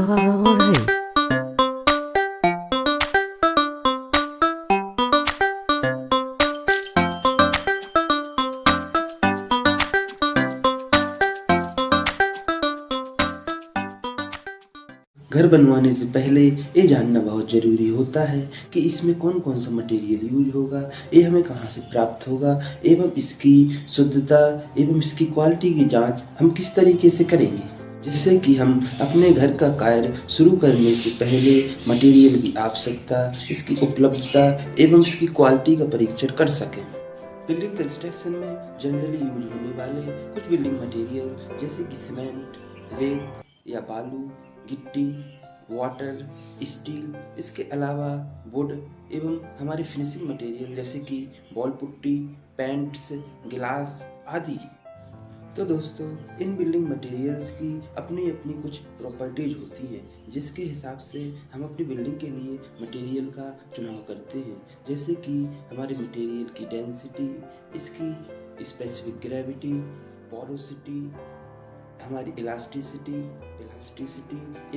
Alright. घर बनवाने से पहले ये जानना बहुत ज़रूरी होता है कि इसमें कौन कौन सा मटेरियल यूज होगा, ये हमें कहाँ से प्राप्त होगा एवं इसकी शुद्धता एवं इसकी क्वालिटी की जांच हम किस तरीके से करेंगे, जिससे कि हम अपने घर का कार्य शुरू करने से पहले मटेरियल की आवश्यकता, इसकी उपलब्धता एवं इसकी क्वालिटी का परीक्षण कर सकें। बिल्डिंग कंस्ट्रक्शन में जनरली यूज होने वाले कुछ बिल्डिंग मटेरियल जैसे कि सीमेंट, रेत या बालू, गिट्टी, वाटर, स्टील, इसके अलावा वुड एवं हमारे फिनिशिंग मटेरियल जैसे कि वॉल पुट्टी, पेंट्स, गिलास आदि। तो दोस्तों, इन बिल्डिंग मटेरियल्स की अपनी अपनी कुछ प्रॉपर्टीज होती है, जिसके हिसाब से हम अपनी बिल्डिंग के लिए मटेरियल का चुनाव करते हैं। जैसे कि हमारे मटेरियल की डेंसिटी, इसकी स्पेसिफिक ग्रेविटी, पोरोसिटी, हमारी इलास्टिसिटी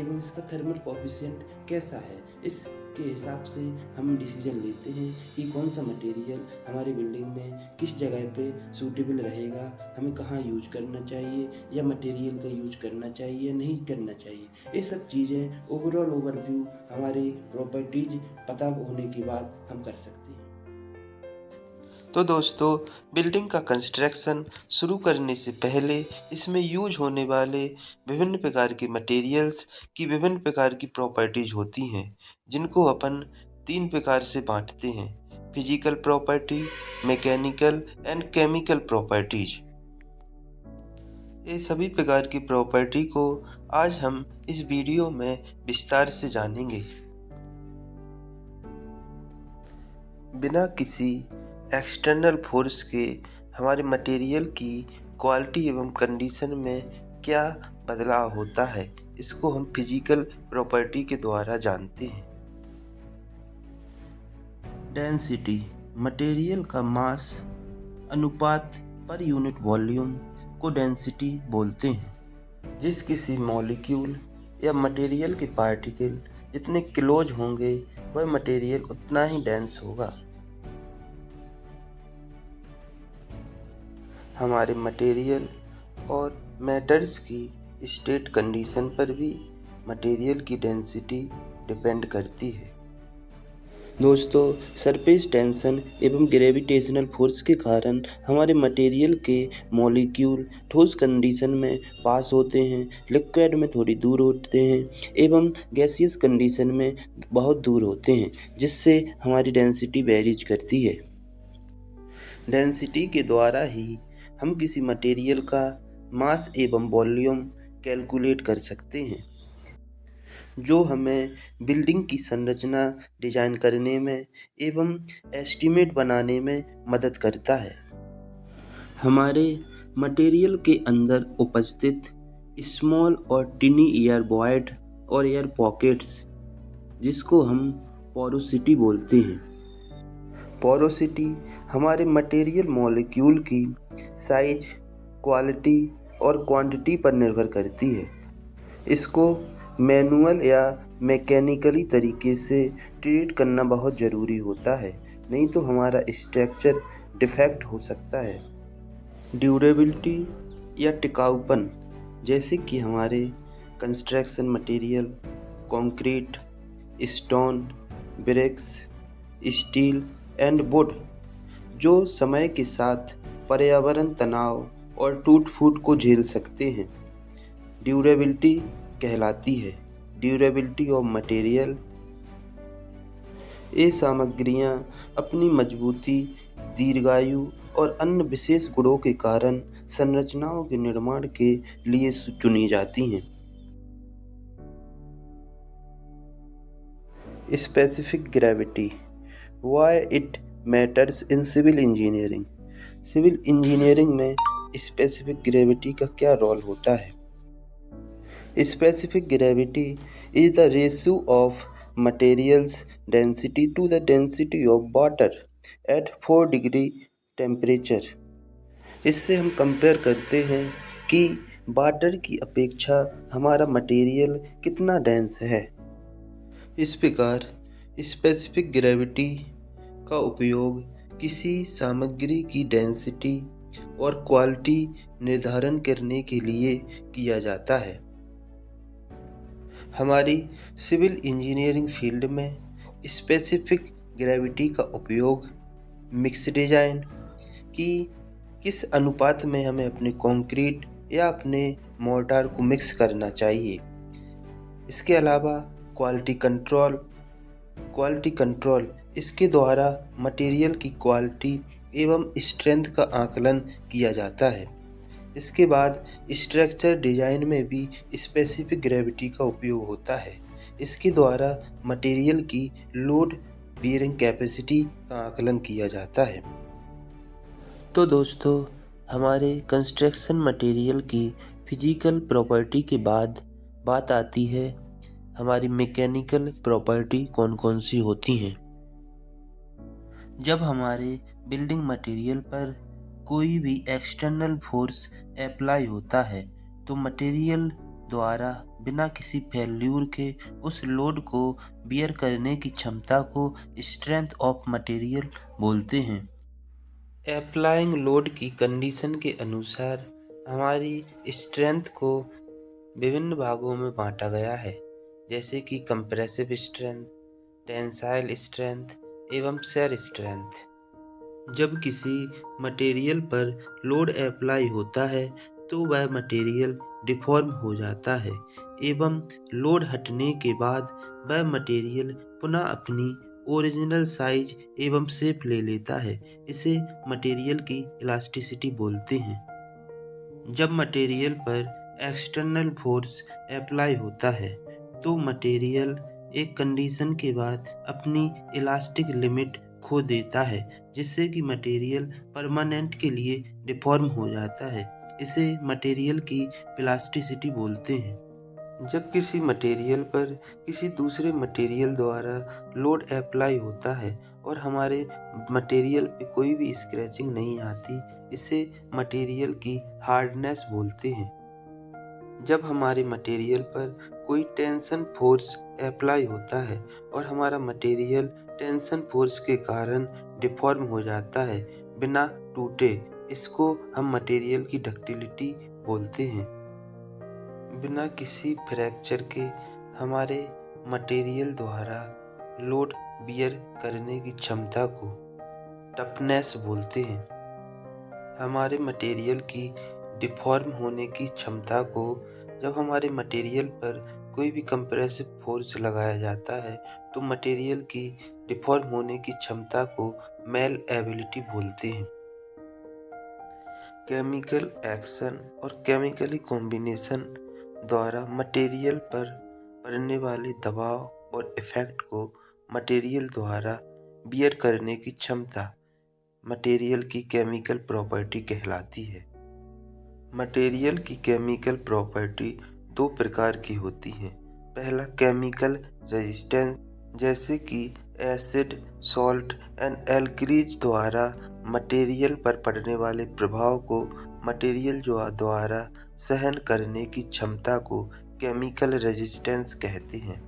एवं इसका थर्मल कोएफिशिएंट कैसा है। इसके हिसाब से हम डिसीजन लेते हैं कि कौन सा मटेरियल हमारी बिल्डिंग में किस जगह पे सूटेबल रहेगा, हमें कहाँ यूज करना चाहिए या मटेरियल का यूज करना चाहिए या नहीं करना चाहिए। ये सब चीज़ें ओवरऑल ओवरव्यू हमारे प्रॉपर्टीज पता होने के बाद हम कर सकते हैं। तो दोस्तों, बिल्डिंग का कंस्ट्रक्शन शुरू करने से पहले इसमें यूज होने वाले विभिन्न प्रकार के मटेरियल्स की विभिन्न प्रकार की प्रॉपर्टीज होती हैं, जिनको अपन 3 प्रकार से बांटते हैं: physical property, mechanical and chemical properties. ये सभी प्रकार की प्रॉपर्टी को आज हम इस वीडियो में विस्तार से जानेंगे। बिना किसी एक्सटर्नल फोर्स के हमारे मटेरियल की क्वालिटी एवं कंडीशन में क्या बदलाव होता है, इसको हम फिजिकल प्रॉपर्टी के द्वारा जानते हैं। डेंसिटी, मटेरियल का मास अनुपात पर यूनिट वॉल्यूम को डेंसिटी बोलते हैं। जिस किसी मॉलिक्यूल या मटेरियल के पार्टिकल जितने क्लोज होंगे वह मटेरियल उतना ही डेंस होगा। हमारे मटेरियल और मैटर्स की स्टेट कंडीशन पर भी मटेरियल की डेंसिटी डिपेंड करती है। दोस्तों, सरफेस टेंशन एवं ग्रेविटेशनल फोर्स के कारण हमारे मटेरियल के मॉलिक्यूल ठोस कंडीशन में पास होते हैं, लिक्विड में थोड़ी दूर होते हैं एवं गैसियस कंडीशन में बहुत दूर होते हैं, जिससे हमारी डेंसिटी वेरीज करती है। डेंसिटी के द्वारा ही हम किसी मटेरियल का मास एवं वॉल्यूम कैलकुलेट कर सकते हैं, जो हमें बिल्डिंग की संरचना डिजाइन करने में एवं एस्टीमेट बनाने में मदद करता है। हमारे मटेरियल के अंदर उपस्थित स्मॉल और टिनी एयर वॉइड और एयर पॉकेट्स, जिसको हम पोरोसिटी बोलते हैं। पोरोसिटी हमारे मटेरियल मॉलिक्यूल की साइज, क्वालिटी और क्वांटिटी पर निर्भर करती है। इसको मैनुअल या मैकेनिकली तरीके से ट्रीट करना बहुत ज़रूरी होता है, नहीं तो हमारा स्ट्रक्चर डिफेक्ट हो सकता है। ड्यूरेबिलिटी या टिकाऊपन, जैसे कि हमारे construction material concrete, stone, bricks, steel and wood, जो समय के साथ पर्यावरण तनाव और टूट फूट को झेल सकते हैं, ड्यूरेबिलिटी कहलाती है। ड्यूरेबिलिटी ऑफ मटेरियल, ये सामग्रियां अपनी मजबूती, दीर्घायु और अन्य विशेष गुणों के कारण संरचनाओं के निर्माण के लिए चुनी जाती हैं। Specific gravity, why it matters in civil engineering. Civil engineering में स्पेसिफिक ग्रेविटी का क्या रोल होता है? Specific gravity is the ratio of material's density to the density of water at 4 degree temperature. इससे हम कंपेयर करते हैं कि वाटर की अपेक्षा हमारा मटेरियल कितना डेंस है। इस प्रकार स्पेसिफिक ग्रेविटी का उपयोग किसी सामग्री की डेंसिटी और क्वालिटी निर्धारण करने के लिए किया जाता है। हमारी सिविल इंजीनियरिंग फील्ड में स्पेसिफिक ग्रेविटी का उपयोग मिक्स डिजाइन की किस अनुपात में हमें अपने कंक्रीट या अपने मोर्टार को मिक्स करना चाहिए। इसके अलावा क्वालिटी कंट्रोल इसके द्वारा मटेरियल की क्वालिटी एवं स्ट्रेंथ का आकलन किया जाता है। इसके बाद स्ट्रक्चर डिजाइन में भी स्पेसिफिक ग्रेविटी का उपयोग होता है। इसके द्वारा मटेरियल की लोड बियरिंग कैपेसिटी का आकलन किया जाता है। तो दोस्तों, हमारे कंस्ट्रक्शन मटेरियल की फिजिकल प्रॉपर्टी के बाद बात आती है हमारी मैकेनिकल प्रॉपर्टी कौन कौन सी होती हैं। जब हमारे बिल्डिंग मटेरियल पर कोई भी एक्सटर्नल फोर्स अप्लाई होता है तो मटेरियल द्वारा बिना किसी फेल्यूर के उस लोड को बियर करने की क्षमता को स्ट्रेंथ ऑफ मटेरियल बोलते हैं। अप्लाइंग लोड की कंडीशन के अनुसार हमारी स्ट्रेंथ को विभिन्न भागों में बांटा गया है, जैसे कि कंप्रेसिव स्ट्रेंथ, टेंसाइल स्ट्रेंथ एवं शेयर स्ट्रेंथ। जब किसी मटेरियल पर लोड अप्लाई होता है तो वह मटेरियल डिफॉर्म हो जाता है एवं लोड हटने के बाद वह मटेरियल पुनः अपनी ओरिजिनल साइज एवं शेप ले लेता है। इसे मटेरियल की इलास्टिसिटी बोलते हैं। जब मटेरियल पर एक्सटर्नल फोर्स अप्लाई होता है तो मटेरियल एक कंडीशन के बाद अपनी इलास्टिक लिमिट खो देता है, जिससे कि मटेरियल परमानेंट के लिए डिफॉर्म हो जाता है। इसे मटेरियल की प्लास्टिसिटी बोलते हैं। जब किसी मटेरियल पर किसी दूसरे मटेरियल द्वारा लोड अप्लाई होता है और हमारे मटेरियल पे कोई भी स्क्रैचिंग नहीं आती, इसे मटेरियल की हार्डनेस बोलते हैं। जब हमारे मटेरियल पर कोई टेंशन फोर्स अप्लाई होता है और हमारा मटेरियल टेंशन फोर्स के कारण डिफॉर्म हो जाता है बिना टूटे, इसको हम मटेरियल की डक्टिलिटी बोलते हैं। बिना किसी फ्रैक्चर के हमारे मटेरियल द्वारा लोड बियर करने की क्षमता को टफनेस बोलते हैं। हमारे मटेरियल की डिफॉर्म होने की क्षमता को जब हमारे मटेरियल पर कोई भी कंप्रेसिव फोर्स लगाया जाता है तो मटेरियल की डिफॉर्म होने की क्षमता को मेलएबिलिटी बोलते हैं। केमिकल एक्शन और केमिकली कॉम्बिनेशन द्वारा मटेरियल पर पड़ने वाले दबाव और इफेक्ट को मटेरियल द्वारा बियर करने की क्षमता मटेरियल की केमिकल प्रॉपर्टी कहलाती है। मटेरियल की केमिकल प्रॉपर्टी दो प्रकार की होती हैं। पहला केमिकल रेजिस्टेंस, जैसे कि एसिड, सॉल्ट एंड एल्कलीज द्वारा मटेरियल पर पड़ने वाले प्रभाव को मटेरियल द्वारा सहन करने की क्षमता को केमिकल रेजिस्टेंस कहते हैं।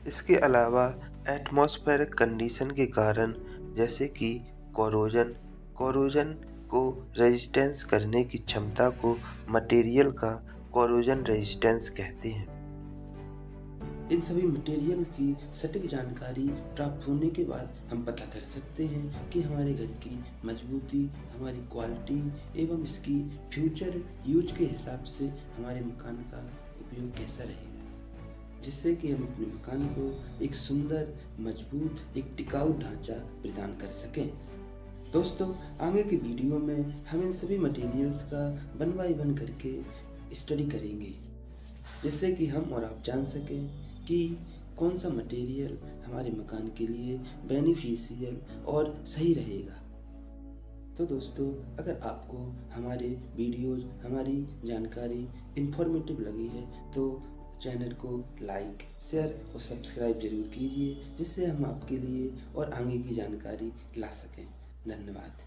इसके अलावा एटमॉस्फेरिक कंडीशन के कारण, जैसे कि कोरोजन को रेजिस्टेंस करने की क्षमता को मटेरियल का कोरोजन रेजिस्टेंस कहते हैं। इन सभी मटेरियल की सटीक जानकारी प्राप्त होने के बाद हम पता कर सकते हैं कि हमारे घर की मजबूती, हमारी क्वालिटी एवं इसकी फ्यूचर यूज के हिसाब से हमारे मकान का उपयोग कैसा रहेगा, जिससे कि हम अपने मकान को एक सुंदर, मजबूत, एक टिकाऊ ढांचा प्रदान कर सकें। दोस्तों, आगे की वीडियो में हम इन सभी मटेरियल्स का वन बाय वन करके स्टडी करेंगे, जिससे कि हम और आप जान सकें कि कौन सा मटेरियल हमारे मकान के लिए बेनिफिशियल और सही रहेगा। तो दोस्तों, अगर आपको हमारे वीडियोज, हमारी जानकारी इन्फॉर्मेटिव लगी है तो चैनल को लाइक, शेयर और सब्सक्राइब जरूर कीजिए, जिससे हम आपके लिए और आगे की जानकारी ला सकें। धन्यवाद।